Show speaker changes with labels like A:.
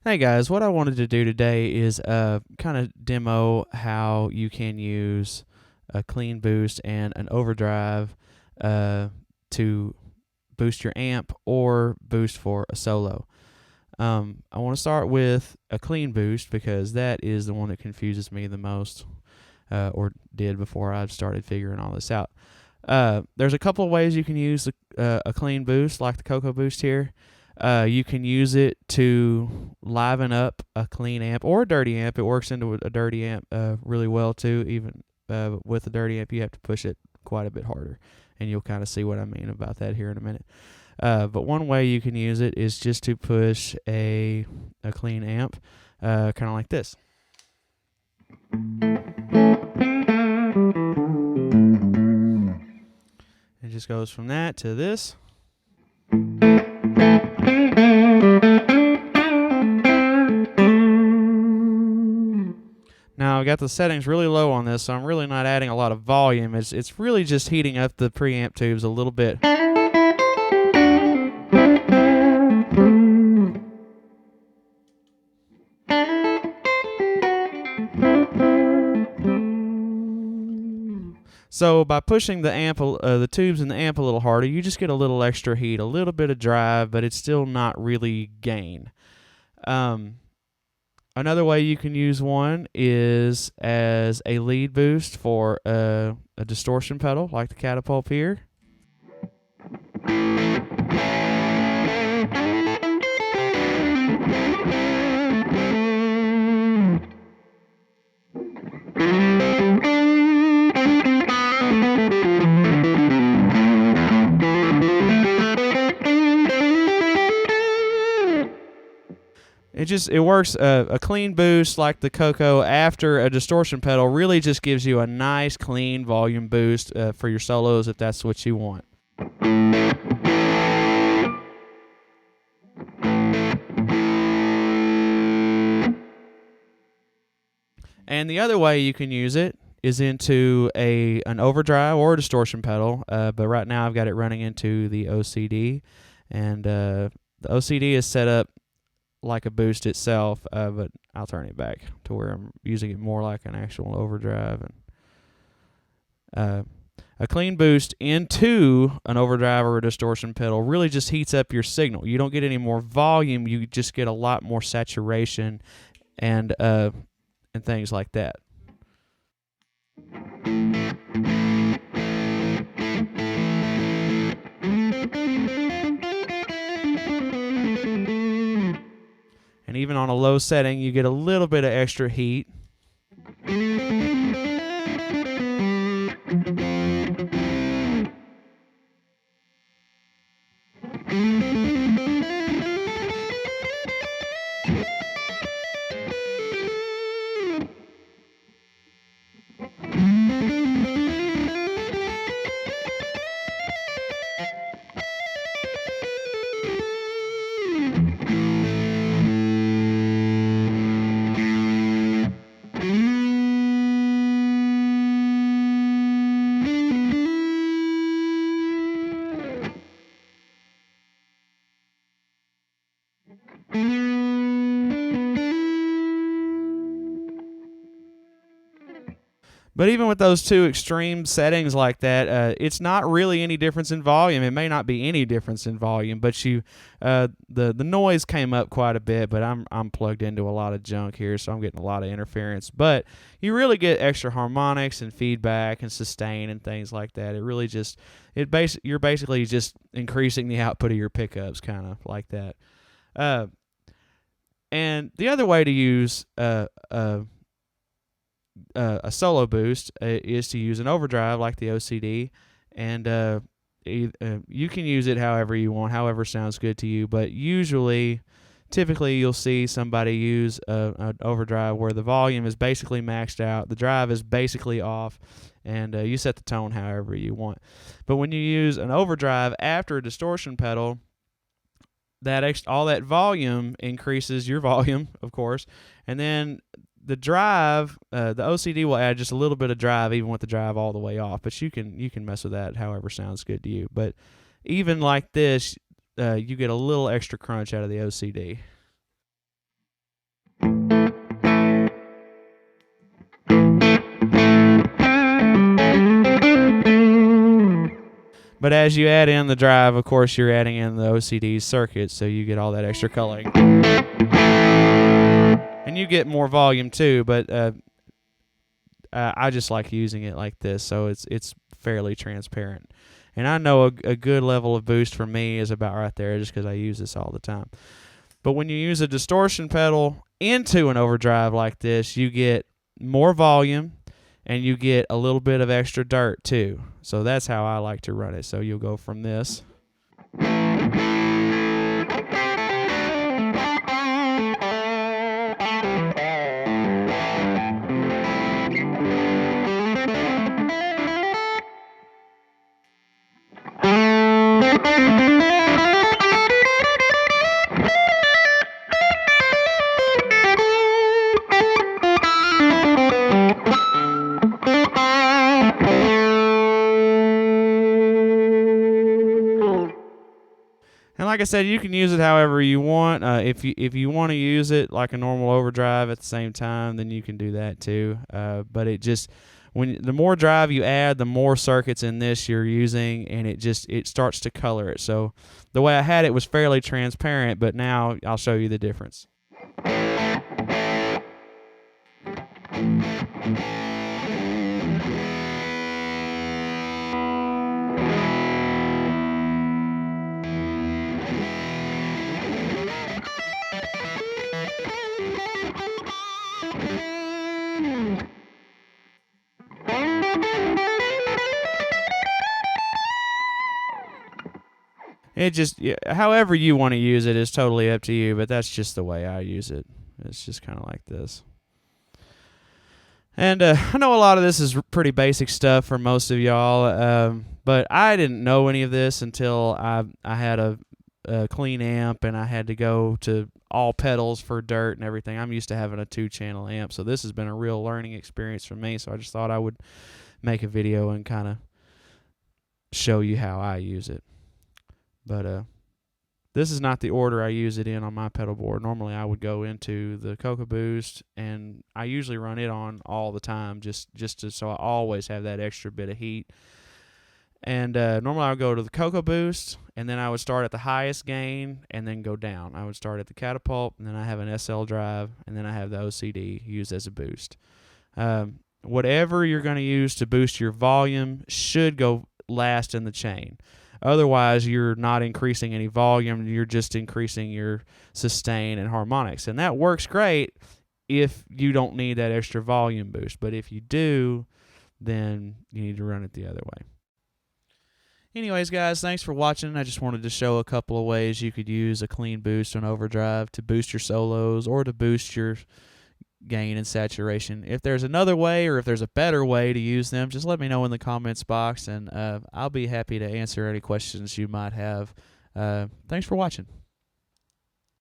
A: Hey guys, what I wanted to do today is kind of demo how you can use a clean boost and an overdrive uh, to boost your amp or boost for a solo. I want to start with a clean boost because that is the one that confuses me the most, or did before I started figuring all this out. There's a couple of ways you can use a clean boost, like the Coco Boost here. You can use it to liven up a clean amp or a dirty amp. It works into a dirty amp really well too. Even with a dirty amp, you have to push it quite a bit harder, and you'll kind of see what I mean about that here in a minute. But one way you can use it is just to push a clean amp, kind of like this. It just goes from that to this. Now I've got the settings really low on this, so I'm really not adding a lot of volume. It's really just heating up the preamp tubes a little bit. So by pushing the tubes in the amp a little harder, you just get a little extra heat, a little bit of drive, but it's still not really gain. Another way you can use one is as a lead boost for a distortion pedal, like the Catapult here. It works a clean boost like the Coco after a distortion pedal really just gives you a nice clean volume boost for your solos if that's what you want. And the other way you can use it is into an overdrive or a distortion pedal, but right now I've got it running into the OCD, and the OCD is set up like a boost itself, but I'll turn it back to where I'm using it more like an actual overdrive. And a clean boost into an overdrive or a distortion pedal really just heats up your signal. You don't get any more volume, you just get a lot more saturation and things like that. And even on a low setting, you get a little bit of extra heat. But even with those two extreme settings like that, it's not really any difference in volume. It may not be any difference in volume, but the noise came up quite a bit. But I'm plugged into a lot of junk here, so I'm getting a lot of interference. But you really get extra harmonics and feedback and sustain and things like that. It really just you're basically just increasing the output of your pickups, kind of like that. And the other way to use a solo boost is to use an overdrive like the OCD, and you can use it however you want, however sounds good to you. But typically, you'll see somebody use an overdrive where the volume is basically maxed out, the drive is basically off, and you set the tone however you want. But when you use an overdrive after a distortion pedal, all that volume increases your volume, of course, and then the drive, the OCD will add just a little bit of drive, even with the drive all the way off. But you can mess with that however sounds good to you. But even like this, you get a little extra crunch out of the OCD. But as you add in the drive, of course, you're adding in the OCD circuit, so you get all that extra coloring. And you get more volume too, but I just like using it like this, so it's fairly transparent. And I know a good level of boost for me is about right there just because I use this all the time. But when you use a distortion pedal into an overdrive like this, you get more volume and you get a little bit of extra dirt too. So that's how I like to run it. So you'll go from this. And like I said, you can use it however you want. If you want to use it like a normal overdrive at the same time, then you can do that too. But it just the more drive you add, the more circuits in this you're using, and it starts to color it. So the way I had it was fairly transparent, but now I'll show you the difference. It just, however you want to use it is totally up to you, but that's just the way I use it. It's just kind of like this. And I know a lot of this is pretty basic stuff for most of y'all, but I didn't know any of this until I had a clean amp and I had to go to all pedals for dirt and everything. I'm used to having a 2-channel amp, so this has been a real learning experience for me, so I just thought I would make a video and kind of show you how I use it. But this is not the order I use it in on my pedal board. Normally I would go into the Cocoa Boost, and I usually run it on all the time just so I always have that extra bit of heat. And normally I would go to the Cocoa Boost, and then I would start at the highest gain and then go down. I would start at the Catapult, and then I have an SL drive, and then I have the OCD used as a boost. Whatever you're going to use to boost your volume should go last in the chain. Otherwise, you're not increasing any volume. You're just increasing your sustain and harmonics. And that works great if you don't need that extra volume boost. But if you do, then you need to run it the other way. Anyways, guys, thanks for watching. I just wanted to show a couple of ways you could use a clean boost on overdrive to boost your solos or to boost your gain and saturation. If there's another way or if there's a better way to use them, just let me know in the comments box, and I'll be happy to answer any questions you might have. Thanks for watching.